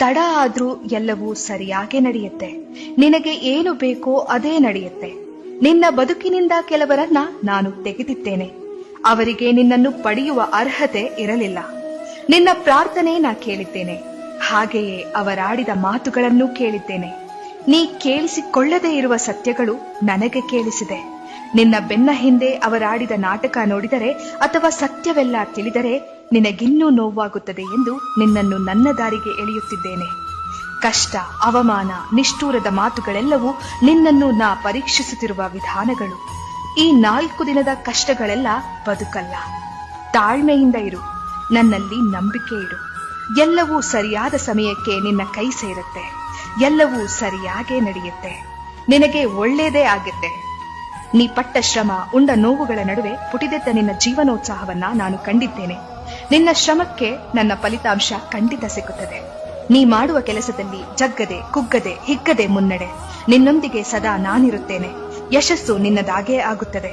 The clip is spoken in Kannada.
ತಡ ಆದ್ರೂ ಎಲ್ಲವೂ ಸರಿಯಾಗೇ ನಡೆಯುತ್ತೆ. ನಿನಗೆ ಏನು ಬೇಕೋ ಅದೇ ನಡೆಯುತ್ತೆ. ನಿನ್ನ ಬದುಕಿನಿಂದ ಕೆಲವರನ್ನ ನಾನು ತೆಗೆದಿದ್ದೇನೆ. ಅವರಿಗೆ ನಿನ್ನನ್ನು ಪಡೆಯುವ ಅರ್ಹತೆ ಇರಲಿಲ್ಲ. ನಿನ್ನ ಪ್ರಾರ್ಥನೆ ನಾ ಕೇಳಿದ್ದೇನೆ. ಹಾಗೆಯೇ ಅವರಾಡಿದ ಮಾತುಗಳನ್ನೂ ಕೇಳಿದ್ದೇನೆ. ನೀ ಕೇಳಿಸಿಕೊಳ್ಳದೇ ಇರುವ ಸತ್ಯಗಳು ನನಗೆ ಕೇಳಿಸಿದೆ. ನಿನ್ನ ಬೆನ್ನ ಹಿಂದೆ ಅವರಾಡಿದ ನಾಟಕ ನೋಡಿದರೆ ಅಥವಾ ಸತ್ಯವೆಲ್ಲ ತಿಳಿದರೆ ನಿನಗಿನ್ನೂ ನೋವಾಗುತ್ತದೆ ಎಂದು ನಿನ್ನನ್ನು ನನ್ನ ದಾರಿಗೆ ಎಳೆಯುತ್ತಿದ್ದೇನೆ. ಕಷ್ಟ, ಅವಮಾನ, ನಿಷ್ಠೂರದ ಮಾತುಗಳೆಲ್ಲವೂ ನಿನ್ನನ್ನು ನಾ ಪರೀಕ್ಷಿಸುತ್ತಿರುವ ವಿಧಾನಗಳು. ಈ 4 ದಿನದ ಕಷ್ಟಗಳೆಲ್ಲ ಬದುಕಲ್ಲ. ತಾಳ್ಮೆಯಿಂದ ಇರು, ನನ್ನಲ್ಲಿ ನಂಬಿಕೆ ಇಡು. ಎಲ್ಲವೂ ಸರಿಯಾದ ಸಮಯಕ್ಕೆ ನಿನ್ನ ಕೈ ಸೇರುತ್ತೆ. ಎಲ್ಲವೂ ಸರಿಯಾಗೇ ನಡೆಯುತ್ತೆ. ನಿನಗೆ ಒಳ್ಳೇದೇ ಆಗುತ್ತೆ. ನೀ ಪಟ್ಟ ಶ್ರಮ, ಉಂಡ ನೋವುಗಳ ನಡುವೆ ಪುಟಿದೆದ್ದ ನಿನ್ನ ಜೀವನೋತ್ಸಾಹವನ್ನ ನಾನು ಕಂಡಿದ್ದೇನೆ. ನಿನ್ನ ಶ್ರಮಕ್ಕೆ ನನ್ನ ಫಲಿತಾಂಶ ಖಂಡಿತ ಸಿಗುತ್ತದೆ. ನೀ ಮಾಡುವ ಕೆಲಸದಲ್ಲಿ ಜಗ್ಗದೆ, ಕುಗ್ಗದೆ, ಹಿಗ್ಗದೆ ಮುನ್ನಡೆ. ನಿನ್ನೊಂದಿಗೆ ಸದಾ ನಾನಿರುತ್ತೇನೆ. ಯಶಸ್ಸು ನಿನ್ನದಾಗೇ ಆಗುತ್ತದೆ.